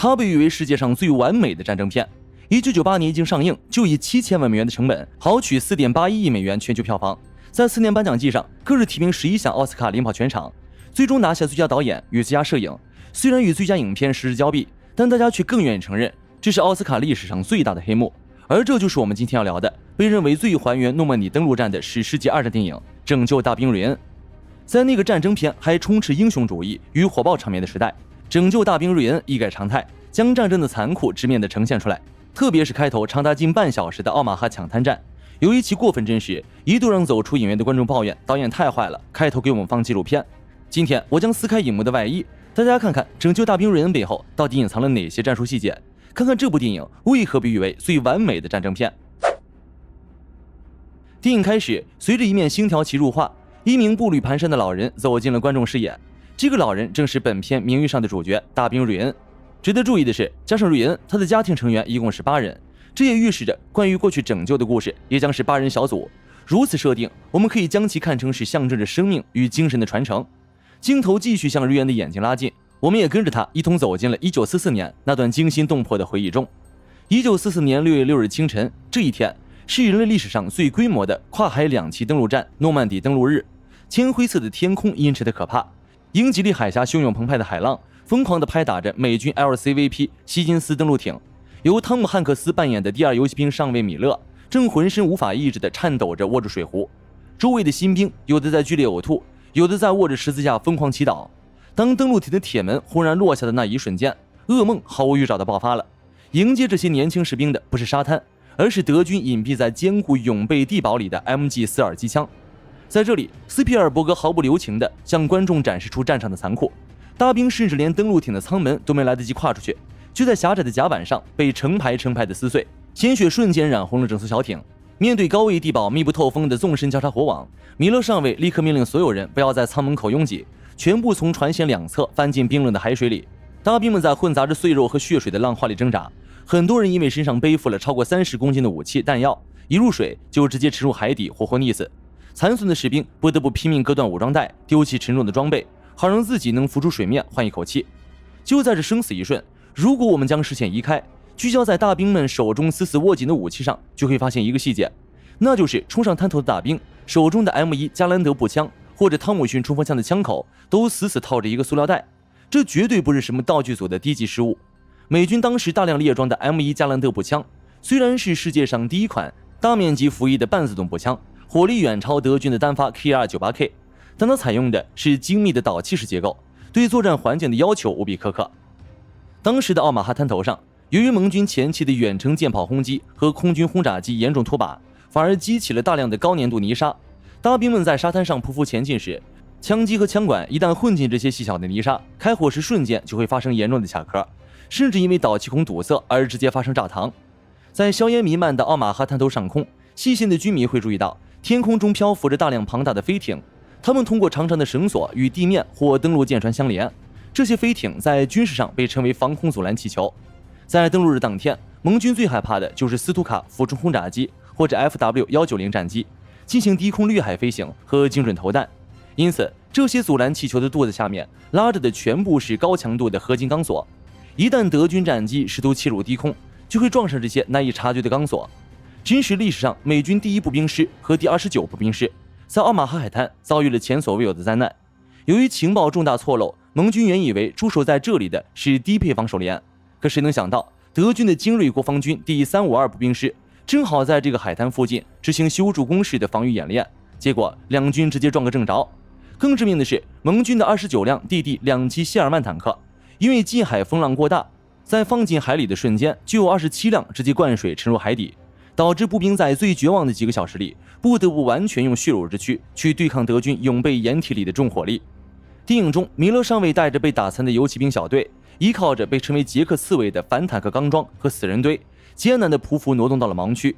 它被譽為世界上最完美的戰爭片。1998年一經上映，就以7000萬美元的成本豪取4.81億美元全球票房，在4年頒獎季上更是提名11項奧斯卡領跑全場，最終拿下最佳導演與最佳攝影。雖然與最佳影片失之交臂，但大家卻更願意承認這是奧斯卡歷史上最大的黑幕。而這就是我們今天要聊的，被認為最還原諾曼底登陸戰的史詩級二戰電影《拯救大兵瑞恩》。在那個戰爭片還充斥英雄主義與火爆場面的時代，《拯救大兵瑞恩》一改常態，將戰爭的殘酷直面地呈現出來。特別是開頭長達近半小時的奧馬哈搶灘戰，由於其過分真實，一度讓走出影院的觀眾抱怨導演太壞了，開頭給我們放紀錄片。今天我將撕開影幕的外衣，大家看看《拯救大兵瑞恩》背後到底隱藏了哪些戰術細節，看看這部電影為何被譽為最完美的戰爭片。電影開始，隨着一面星條旗入畫，一名步履蹣跚的老人走進了觀眾視野。這個老人正是本片名譽上的主角大兵瑞恩。值得注意的是，加上瑞恩，他的家庭成員一共是8人，這也預示着關於過去拯救的故事也将是8人小組。如此設定，我們可以將其看成是象徵着生命與精神的傳承。鏡頭繼續向瑞恩的眼睛拉近，我們也跟着他一同走進了1944年那段驚心動魄的回憶中。1944年6月6日清晨，這一天是人類歷史上最規模的跨海2栖登陸戰——諾曼底登陸日。鉛灰色的天空陰沉的可怕，英吉利海峽洶湧澎湃的海浪瘋狂地拍打着美軍 LCVP 希金斯登陸艇，由湯姆·漢克斯扮演的第2游騎兵上尉米勒正渾身無法抑制地顫抖着握住水壺，周圍的新兵有的在剧烈嘔吐，有的在握着十字架瘋狂祈禱。當登陸艇的鐵門忽然落下的那一瞬間，噩夢毫無預兆地爆發了。迎接這些年輕士兵的不是沙灘，而是德軍隱蔽在堅固永備地堡裡的 MG42機槍。在這裡，斯皮爾伯格毫不留情地向觀眾展示出戰場的殘酷。大兵甚至連登陸艇的艙門都沒來得及跨出去，就在狹窄的甲板上被成排成排的撕碎，鮮血瞬間染紅了整艘小艇。面對高位地堡密不透風的縱深交叉火網，米勒上尉立刻命令所有人不要在艙門口擁擠，全部從船舷兩側翻進冰冷的海水裡。大兵們在混雜着碎肉和血水的浪花裡掙扎，很多人因為身上背負了超過30公斤的武器彈藥，一入水就直接沉入海底，活活溺死。殘存的士兵不得不拼命割斷武裝带，丟棄沉重的装備，好讓自己能浮出水面換一口气。就在这生死一瞬，如果我們將視線移開，聚焦在大兵們手中死死握緊的武器上，就會發現一個細節，那就是衝上灘頭的大兵手中的 M1 加蘭德步槍或者湯姆遜衝鋒槍的槍口都死死套着一個塑料袋，這絕對不是什麼道具組的低級失誤。美軍當時大量列裝的 M1 加蘭德步槍雖然是世界上第一款大面積服役的半自動步槍，火力遠超德軍的單發 KR-98K， 但它採用的是精密的導氣式結構，對作戰環境的要求無比苛刻。當時的奧馬哈灘頭上，由於盟軍前期的遠程艦炮轟擊和空軍轟炸機嚴重脫靶，反而激起了大量的高粘度泥沙。大兵們在沙灘上匍匐前進時，槍機和槍管一旦混進這些細小的泥沙，開火時瞬間就會發生嚴重的卡殼，甚至因為導氣孔堵塞而直接發生炸膛。在硝煙彌漫的奧馬哈灘頭上空，細心的軍迷會注意到天空中漂浮着大量龐大的飛艇，他們通過長長的繩索與地面或登陸艦船相連。這些飛艇在軍事上被稱為防空阻攔氣球。在登陸日當天，盟軍最害怕的就是斯圖卡俯冲轟炸機或者 FW-190 戰機進行低空掠海飛行和精準投彈。因此，這些阻攔氣球的肚子下面拉着的全部是高強度的合金鋼索，一旦德軍戰機試圖切入低空，就會撞上這些難以察覺的鋼索。真實歷史上，美軍第1步兵師和第29步兵師在奧馬哈海灘遭遇了前所未有的災難。由於情報重大錯漏，盟軍原以為駐守在這裡的是低配防守連，可誰能想到，德軍的精銳國防軍第352步兵師正好在這個海灘附近執行修築工事的防禦演練，結果兩軍直接撞個正着。更致命的是，盟軍的29輛DD 2機謝爾曼坦克，因為近海風浪過大，在放進海裡的瞬間，就有27輛直接灌水沉入海底，導致步兵在最絕望的幾個小時裡，不得不完全用血肉之軀去對抗德軍永備掩體裡的重火力。電影中，米勒上尉帶着被打殘的游騎兵小隊，依靠着被稱為傑克刺蝟的反坦克鋼樁和死人堆，艱難的匍匐挪動到了盲區。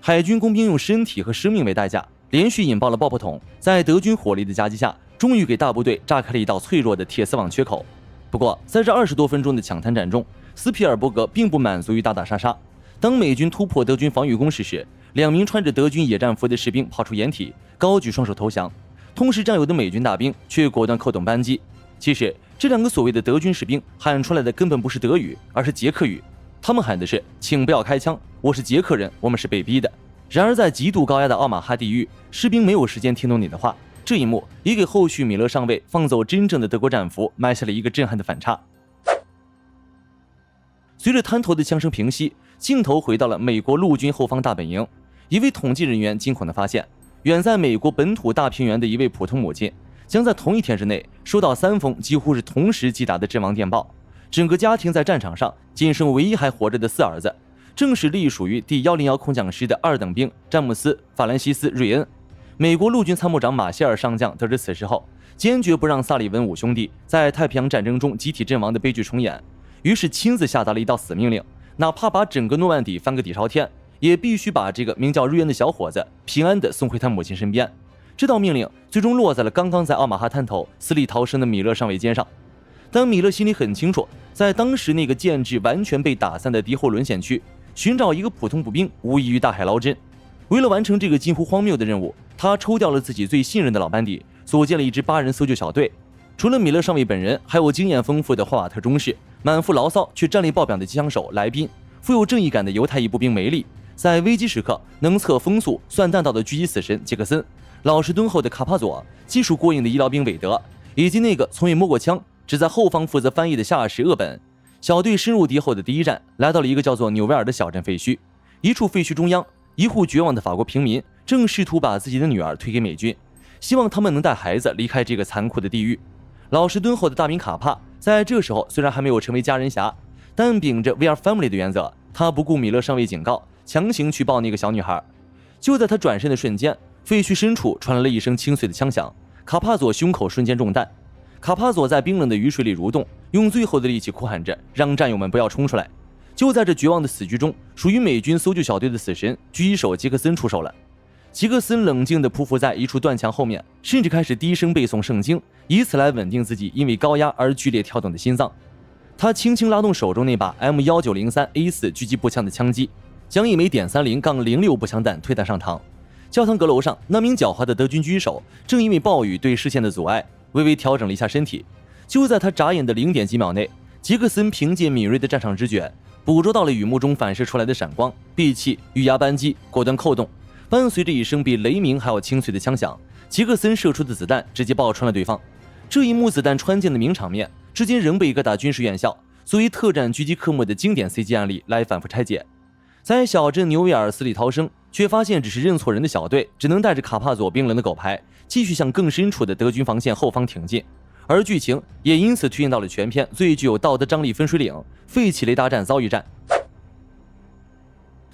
海軍工兵用身體和生命為代價，連續引爆了爆破筒，在德軍火力的夾擊下，終於給大部隊炸開了一道脆弱的鐵絲網缺口。不過，在這20多分鐘的搶灘戰中，斯皮爾伯格並不滿足於打打殺殺。當美軍突破德軍防禦工事時，2名穿着德軍野戰服的士兵跑出掩體，高舉雙手投降。同時占有的美軍大兵卻果斷扣動扳機。其實這兩個所謂的德軍士兵喊出來的根本不是德語，而是捷克語。他們喊的是請不要開槍，我是捷克人，我們是被逼的。然而在極度高壓的奧馬哈地獄，士兵沒有時間聽懂你的話。這一幕也給後續米勒上尉放走真正的德國戰俘埋下了一個震撼的反差。隨着灘頭的槍聲平息，鏡頭回到了美國陸軍後方大本營。一位統計人員驚恐地發现，遠在美國本土大平原的一位普通母親，將在同一天之內收到3封幾乎是同時寄達的陣亡電報。整個家庭在戰場上僅剩唯一還活着的4兒子，正是隸屬於第101空降師的2等兵詹姆斯·法蘭西斯·瑞恩。美國陸軍參謀長馬歇爾上將得知此事後，堅決不讓薩里文5兄弟在太平洋戰爭中集體陣亡的悲劇重演，於是親自下達了一道死命令，哪怕把整個諾曼底翻個底朝天，也必須把这個名叫瑞恩的小伙子平安地送回他母親身邊。這道命令最終落在了剛剛在奧馬哈灘頭死裡逃生的米勒上尉肩上。但米勒心裡很清楚，在當時那個建制完全被打散的敵後淪陷區，尋找一個普通步兵無異於大海撈針。為了完成這個近乎荒謬的任務，他抽調了自己最信任的老班底，組建了一支8人搜救小隊。除了米勒上尉本人，還有經驗豐富的霍瓦特中士，滿腹牢騷卻戰力爆表的機槍手萊賓，富有正義感的猶太裔步兵梅利，在危機時刻能測風速算彈道的狙擊死神傑克森，老實敦厚的卡帕佐，技術過硬的醫療兵韋德，以及那個從未摸過槍只在後方負責翻譯的下士厄本。小隊深入敵後的第一站，來到了一個叫做紐維爾的小鎮廢墟。一處廢墟中央，一戶絕望的法國平民正試圖把自己的女兒推給美軍，希望他們能帶孩子離開這個殘酷的地獄。老實敦厚的大兵卡帕在這時候雖然還沒有成為家人俠，但秉着 We are family 的原則，他不顧米勒上尉警告，強行去抱那個小女孩。就在他轉身的瞬間，廢墟深處傳來了一聲清脆的槍響，卡帕佐胸口瞬間中彈。卡帕佐在冰冷的雨水裡蠕動，用最後的力氣哭喊着，讓戰友們不要衝出來。就在這絕望的死局中，屬於美軍搜救小隊的死神狙擊手傑克森出手了。傑克森冷靜地匍匐在一處斷牆後面，甚至開始低聲背誦聖經，以此來穩定自己因為高壓而劇烈跳動的心臟。他輕輕拉動手中那把 M1903A4 狙擊步槍的槍機，將一枚.30-06步槍彈推彈上膛。教堂閣樓上，那名狡猾的德軍狙擊手正因為暴雨對視線的阻礙，微微調整了一下身體。就在他眨眼的0點幾秒內，傑克森憑借敏銳的戰場直覺，捕捉到了雨幕中反射出來的閃光，閉氣與壓扳機，果斷扣動。伴隨着一聲比雷鳴還要清脆的槍響，傑克森射出的子彈直接爆穿了對方。這一幕子彈穿進的名場面，至今仍被各大軍事院校作為特戰狙擊科目的經典 CG 案例來反覆拆解。在小鎮紐維爾死裡逃生，卻發現只是認錯人的小隊，只能帶着卡帕佐冰冷的狗牌，繼續向更深處的德軍防線後方挺進。而劇情也因此推進到了全片最具有道德張力分水嶺——廢棄雷達站遭遇戰。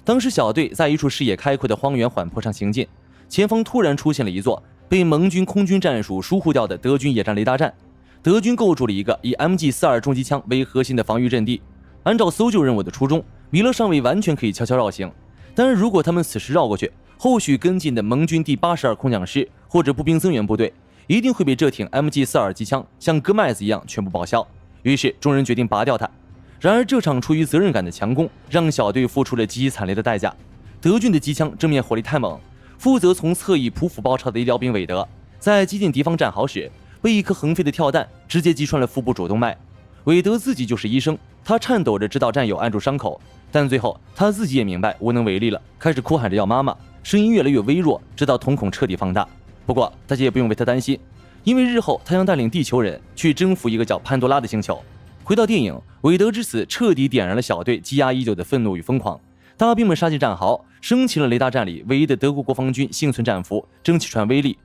當時小隊在一處視野開闊的荒原緩坡上行進，前方突然出現了一座被盟軍空軍戰術疏忽掉的德軍野戰雷達站。德軍構築了一個以 MG42 重機槍為核心的防禦陣地。按照搜救任務的初衷，米勒上尉完全可以悄悄繞行，但是如果他們此時繞過去，後續跟進的盟軍第82空降師或者步兵增援部隊一定會被這挺 MG42 機槍像割麥子一樣全部報銷。於是眾人決定拔掉它。然而這場出於責任感的強攻讓小隊付出了極其慘烈的代價。德軍的機槍正面火力太猛，負責從側翼匍匐包抄的醫療兵韋德在擊進敵方戰壕時，被一顆橫飛的跳彈直接擊穿了腹部主動脈。韋德自己就是醫生，他顫抖着指導戰友按住傷口，但最後他自己也明白无能為力了，開始哭喊着要媽媽，聲音越來越微弱，直到瞳孔徹底放大。不過大家也不用為他擔心，因為日後他將帶領地球人去征服一個叫潘多拉的星球。回到電影，韋德之死徹底點燃了小隊積壓已久的憤怒與瘋狂。大兵們殺進戰壕，生擒了雷達站裡唯一的德國國防軍幸存戰俘蒸汽船威利。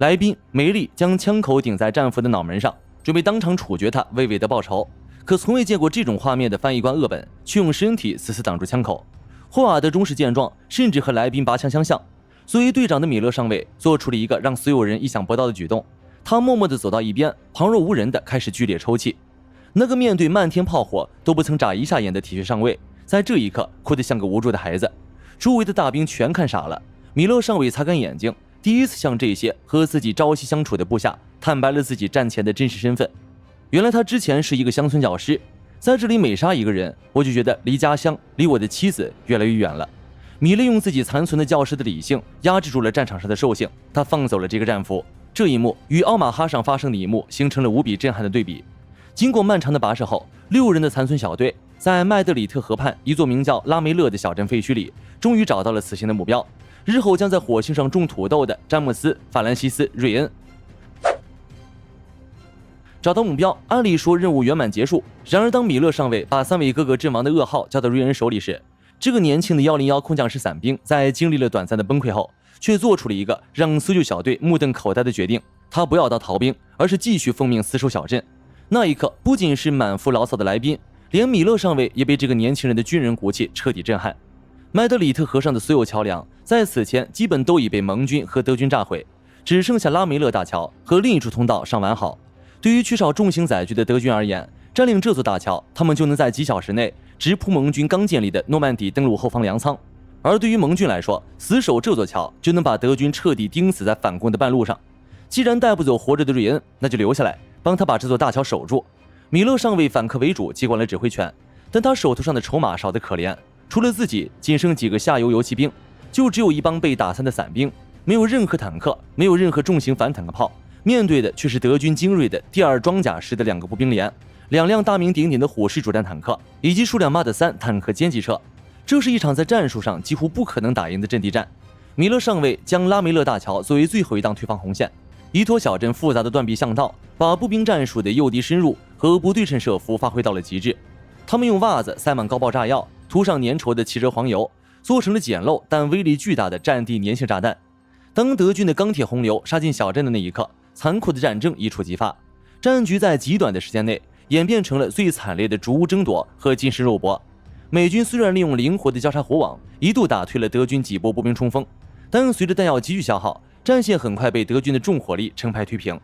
萊賓、梅利將槍口頂在戰俘的腦門上，準備當場處決他，為韋德報仇。可從未見過這種畫面的翻譯官厄本卻用身體死死擋住槍口。霍瓦德中士見狀，甚至和萊賓拔槍相向。作為隊長的米勒上尉做出了一個讓所有人意想不到的舉動，他默默地走到一邊，旁若無人地開始劇烈抽泣。那個面對漫天炮火都不曾眨一下眼的體恤上尉，在這一刻哭得像個無助的孩子。周圍的大兵全看傻了。米勒上尉擦乾眼睛，第一次向這些和自己朝夕相處的部下坦白了自己戰前的真實身份。原來他之前是一個鄉村教師，在這裡每殺一個人，我就覺得離家鄉、離我的妻子越來越遠了。米勒用自己殘存的教師的理性壓制住了戰場上的獸性，他放走了這個戰俘。這一幕與奧馬哈上發生的一幕形成了無比震撼的對比。經過漫長的跋涉後，6人的殘存小隊在麥德里特河畔一座名叫拉梅勒的小鎮廢墟裡，終於找到了此行的目標，日後將在火星上種土豆的詹姆斯·法蘭西斯·瑞恩。找到目標，按理說任務圓滿結束。然而，當米勒上尉把3位哥哥阵亡的噩耗交到瑞恩手裡時，這個年輕的101空降師伞兵在經歷了短暫的崩潰後，卻做出了一個讓搜救小隊目瞪口呆的決定：他不要當逃兵，而是繼續奉命死守小鎮。那一刻，不僅是滿腹牢騷的來賓，連米勒上尉也被這個年輕人的軍人骨氣徹底震撼。麥德里特河上的所有橋梁在此前基本都已被盟軍和德軍炸毀，只剩下拉梅勒大橋和另一處通道尚完好。对於缺少重型載具的德軍而言，佔領這座大橋，他們就能在幾小時內直撲盟軍剛建立的諾曼底登陸後方糧倉；而對於盟軍來說，死守這座橋就能把德軍徹底釘死在反攻的半路上。既然帶不走活着的瑞恩，那就留下來幫他把這座大橋守住。米勒上尉反客為主，接管了指揮权，但他手头上的籌碼少得可憐，除了自己仅剩幾個下游游骑兵，就只有一幫被打散的散兵，沒有任何坦克，沒有任何重型反坦克炮，面對的卻是德軍精銳的第2裝甲師的2個步兵連，2輛大名鼎鼎的虎式主戰坦克，以及數輛MAD-3坦克歼擊車。這是一場在戰術上幾乎不可能打贏的陣地戰。米勒上尉將拉梅勒大橋作為最後一道退防紅線，依托小鎮複雜的斷壁巷道，把步兵戰術的誘敵深入和不對稱射伏發揮到了極致。他們用襪子塞滿高爆炸藥，塗上粘稠的汽車黃油，做成了簡陋但威力巨大的戰地粘性炸彈。當德軍的鋼鐵洪流殺進小鎮的那一刻，殘酷的戰爭一觸即發，戰局在極短的時間內演變成了最慘烈的逐屋爭奪和金石肉搏。美軍雖然利用靈活的交叉火網一度打退了德軍幾波步兵衝鋒，但隨着彈藥急劇消耗，戰線很快被德軍的重火力成排推平。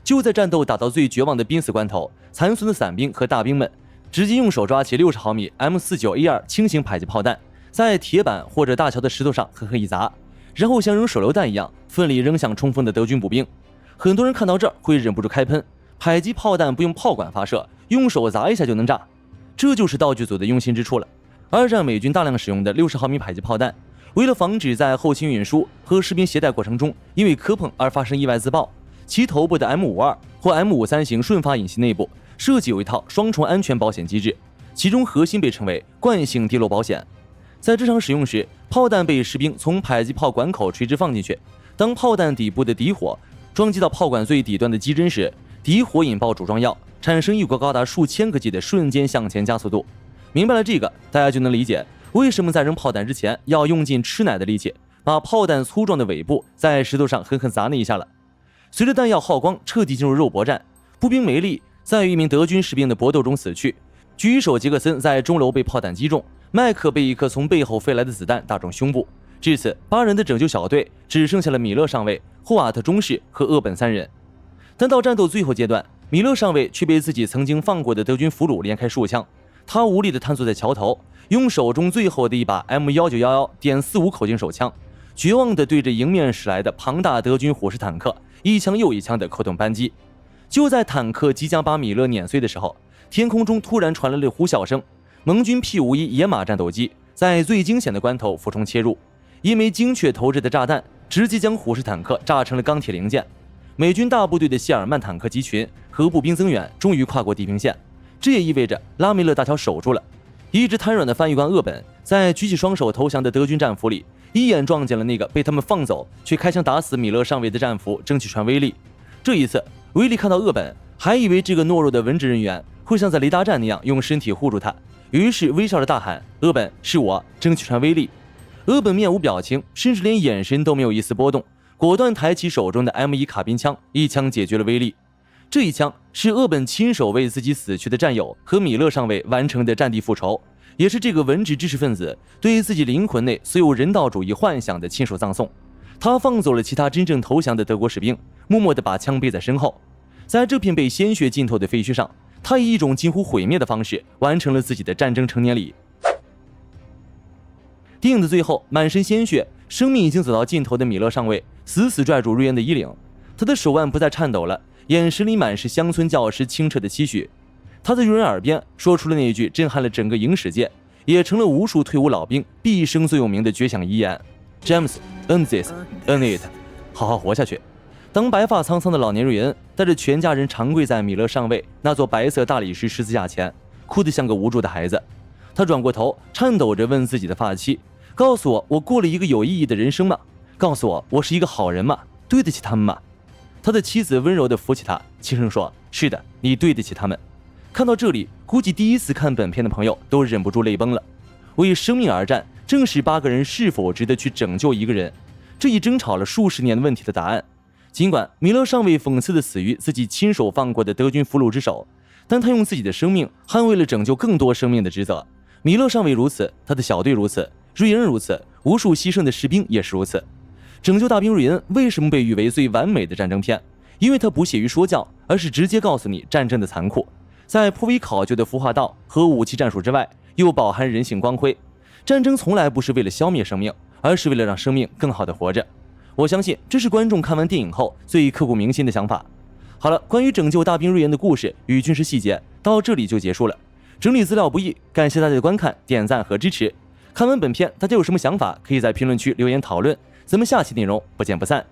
就在戰鬥打到最絕望的濒死關頭，殘存的散兵和大兵們直接用手抓起60毫米 M49A2 轻型迫擊炮彈，在鐵板或者大橋的石頭上狠狠一砸，然後像扔手榴彈一樣奮力扔向衝鋒的德軍步兵。很多人看到這兒會忍不住開噴，迫擊炮彈不用炮管發射，用手砸一下就能炸，這就是道具組的用心之處了。2戰美軍大量使用的60毫米迫擊炮彈，為了防止在後勤運輸和士兵攜帶過程中因為磕碰而發生意外自爆，其頭部的 M52或 M53型順發引擎內部設計有一套雙重安全保險機制，其中核心被稱為慣性跌落保險。在正常使用時，炮彈被士兵從迫擊炮管口垂直放进去，當炮彈底部的底火撞擊到炮管最底端的基針時，底火引爆主装药，產生一股高達數千個 G 的瞬間向前加速度。明白了這個，大家就能理解為什麼在扔炮彈之前要用盡吃奶的力氣，把炮彈粗壯的尾部在石頭上狠狠砸那一下了。隨着彈藥耗光，徹底進入肉搏戰，步兵梅利在与一名德軍士兵的搏鬥中死去，狙手傑克森在鐘樓被炮彈擊中，麥克被一顆從背後飛來的子彈打中胸部。至此，8人的拯救小队只剩下了米勒上尉、霍瓦特中士和厄本3人。但到戰鬥最後階段，米勒上尉卻被自己曾經放過的德軍俘虜連開數槍，他無力地癱坐在橋頭，用手中最後的一把 M1911.45口徑手槍，絕望地對着迎面駛來的龐大德軍虎式坦克一槍又一槍地扣動扳機。就在坦克即将把米勒碾碎的時候，天空中突然傳來了呼嘯聲，盟軍 P51野馬戰鬥機在最驚險的關頭俯衝切入，一枚精確投掷的炸彈直接將虎式坦克炸成了鋼鐵零件。美軍大部隊的谢爾曼坦克集群和步兵增援終於跨過地平線，這也意味着拉梅勒大橋守住了。一直癱軟的翻譯官厄本在舉起雙手投降的德軍戰俘裡，一眼撞見了那個被他們放走卻開槍打死米勒上尉的戰俘蒸汽船威利。這一次，威利看到厄本，還以為這個懦弱的文職人員會像在雷達站那樣用身體護住他，於是微笑着大喊：“厄本，是我，蒸汽船威利。”厄本面無表情，甚至連眼神都沒有一絲波動，果斷抬起手中的 M1卡宾槍，一槍解決了威利。這一槍是厄本親手為自己死去的戰友和米勒上尉完成的戰地復仇，也是這個文職知識分子對自己靈魂內所有人道主義幻想的親手葬送。他放走了其他真正投降的德國士兵，默默地把槍背在身後。在這片被鮮血浸透的廢墟上，他以一種近乎毀滅的方式完成了自己的戰爭成年禮。電影的最後，滿身鮮血，生命已經走到盡頭的米勒上尉死死拽住瑞恩的衣領，他的手腕不再顫抖了，眼神裡滿是鄉村教師清澈的期許。他在瑞恩耳邊說出了那句震撼了整個影史界，也成了無數退伍老兵畢生最有名的絕響遗言： James, earn this, earn it， 好好活下去。當白髮蒼蒼的老年瑞恩帶着全家人長跪在米勒上尉那座白色大理石十字架前，哭得像個無助的孩子。他轉過頭，顫抖着問自己的髮妻：“告訴我，我過了一個有意義的人生嗎？告訴我，我是一個好人嗎？對得起他們嗎？”他的妻子溫柔地扶起他，輕聲說：“是的，你對得起他們。”看到這裡，估計第一次看本片的朋友都忍不住淚崩了。為生命而戰，正是8個人是否值得去拯救一個人這一爭吵了數十年的問題的答案。儘管米勒上尉諷刺地死於自己親手放過的德軍俘虜之手，但他用自己的生命捍衛了拯救更多生命的職責。米勒上尉如此，他的小隊如此，瑞恩如此，無數犧牲的士兵也是如此。拯救大兵瑞恩為什麼被譽為最完美的戰爭片？因為它不屑於說教，而是直接告訴你戰爭的殘酷。在颇為考究的孵化道和武器戰術之外，又飽含人性光輝。戰爭從來不是為了消滅生命，而是為了讓生命更好的活着。我相信這是觀眾看完電影後最刻骨銘心的想法。好了，關於拯救大兵瑞恩的故事與軍事細節到這裡就結束了。整理資料不易，感謝大家的觀看、點讚和支持。看完本片，大家有什麼想法，可以在評論區留言討論。咱們下期內容不見不散。